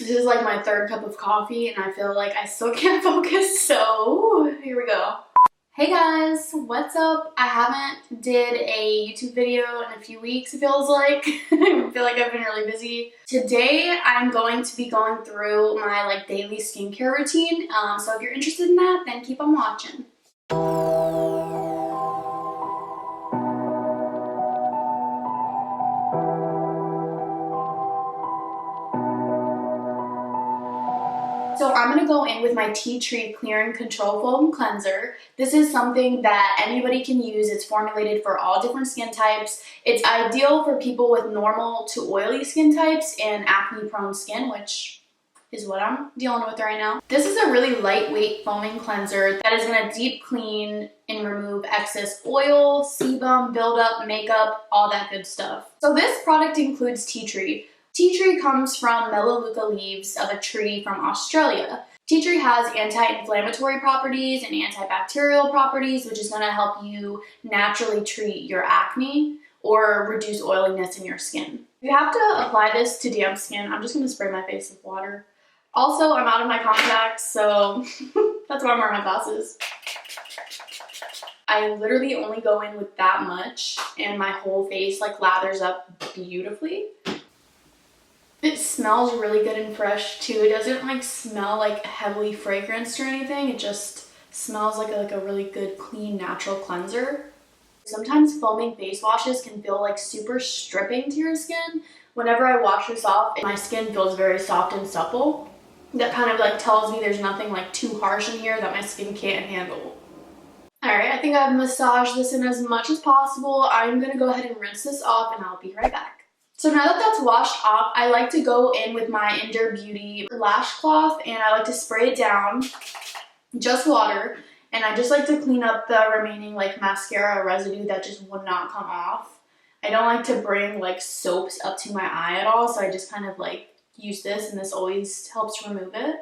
This is like my third cup of coffee and I feel like I still can't focus, so here we go. Hey guys, what's up? I haven't did a YouTube video in a few weeks, it feels like. I feel like I've been really busy. Today, I'm going to be going through my daily skincare routine. So if you're interested in that, then keep on watching. So I'm going to go in with my Tea Tree Clear and Control Foam Cleanser. This is something that anybody can use. It's formulated for all different skin types. It's ideal for people with normal to oily skin types and acne-prone skin, which is what I'm dealing with right now. This is a really lightweight foaming cleanser that is going to deep clean and remove excess oil, sebum, buildup, makeup, all that good stuff. So this product includes tea tree. Tea tree comes from Melaleuca leaves of a tree from Australia. Tea tree has anti-inflammatory properties and antibacterial properties, which is going to help you naturally treat your acne or reduce oiliness in your skin. You have to apply this to damp skin. I'm just going to spray my face with water. Also, I'm out of my contacts, so that's why I'm wearing my glasses. I literally only go in with that much and my whole face lathers up beautifully. It smells really good and fresh too. It doesn't smell heavily fragranced or anything. It just smells like a really good, clean, natural cleanser. Sometimes foaming face washes can feel super stripping to your skin. Whenever I wash this off, my skin feels very soft and supple. That kind of tells me there's nothing too harsh in here that my skin can't handle. Alright, I think I've massaged this in as much as possible. I'm gonna go ahead and rinse this off and I'll be right back. So now that that's washed off, I like to go in with my Endure Beauty lash cloth and I like to spray it down, just water, and I just like to clean up the remaining mascara residue that just would not come off. I don't like to bring soaps up to my eye at all, so I just kind of use this, and this always helps remove it.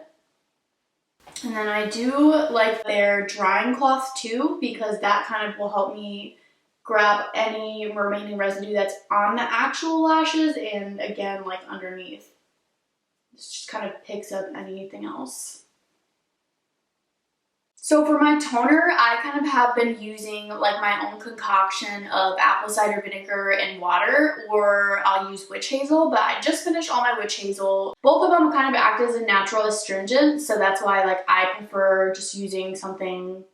And then I do like their drying cloth too, because that kind of will help me grab any remaining residue that's on the actual lashes and again underneath. This just kind of picks up anything else. So for my toner, I kind of have been using my own concoction of apple cider vinegar and water, or I'll use witch hazel, but I just finished all my witch hazel. Both of them kind of act as a natural astringent, so that's why I prefer just using something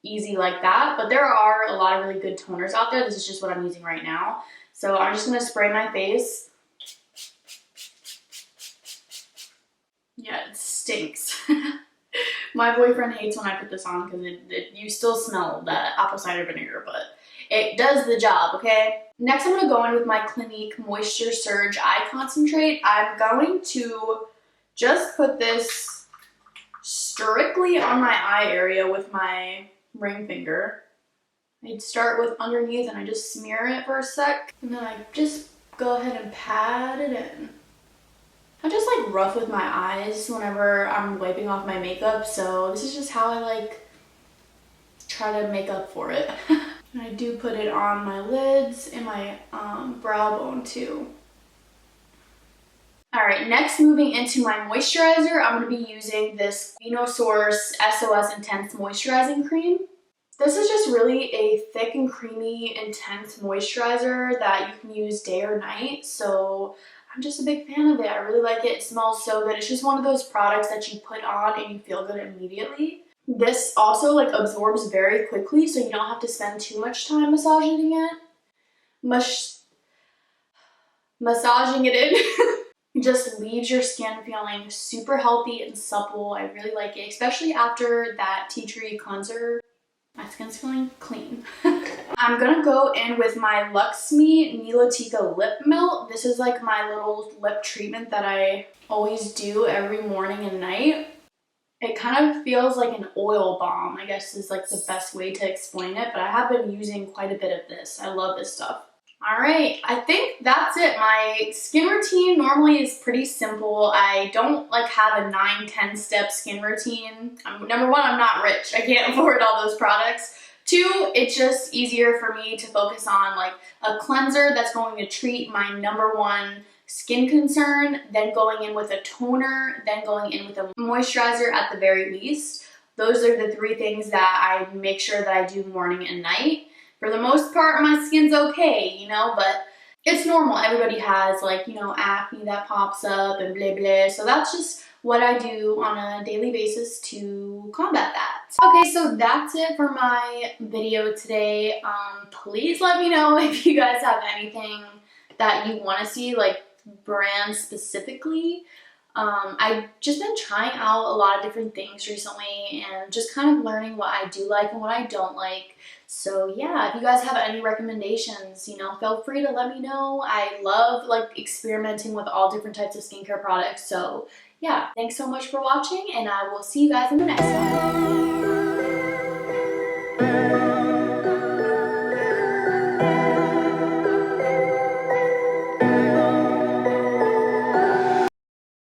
easy like that. But there are a lot of really good toners out there. This is just what I'm using right now. So I'm just going to spray my face. Yeah, it stinks. My boyfriend hates when I put this on because you still smell that apple cider vinegar, but it does the job, okay? Next, I'm going to go in with my Clinique Moisture Surge Eye Concentrate. I'm going to just put this strictly on my eye area with my ring finger. I'd start with underneath and I just smear it for a sec, and then I just go ahead and pat it in. I just rough with my eyes whenever I'm wiping off my makeup, so this is just how I try to make up for it. And I do put it on my lids and my brow bone too. Alright, next moving into my moisturizer, I'm going to be using this Source SOS Intense Moisturizing Cream. This is just really a thick and creamy, intense moisturizer that you can use day or night, so I'm just a big fan of it. I really like it. It smells so good. It's just one of those products that you put on and you feel good immediately. This also absorbs very quickly, so you don't have to spend too much time massaging it. Massaging it in. Just leaves your skin feeling super healthy and supple. I really like it, especially after that tea tree cleanser. My skin's feeling clean. I'm gonna go in with my Luxme Nilotica Lip Melt. This is my little lip treatment that I always do every morning and night. It kind of feels like an oil balm, I guess is the best way to explain it, but I have been using quite a bit of this. I love this stuff. Alright, I think that's it. My skin routine normally is pretty simple. I don't have a 9-10 step skin routine. Number one, I'm not rich. I can't afford all those products. Two, it's just easier for me to focus on like a cleanser that's going to treat my #1 skin concern, then going in with a toner, then going in with a moisturizer at the very least. Those are the 3 things that I make sure that I do morning and night. For the most part, my skin's okay, you know, but it's normal. Everybody has like, you know, acne that pops up and blah blah. So that's just what I do on a daily basis to combat that. Okay, so that's it for my video today. Please let me know if you guys have anything that you want to see, like brand specifically. I've just been trying out a lot of different things recently and just kind of learning what I do like and what I don't like. So yeah, if you guys have any recommendations, you know, feel free to let me know. I love like experimenting with all different types of skincare products. So yeah, thanks so much for watching, and I will see you guys in the next one.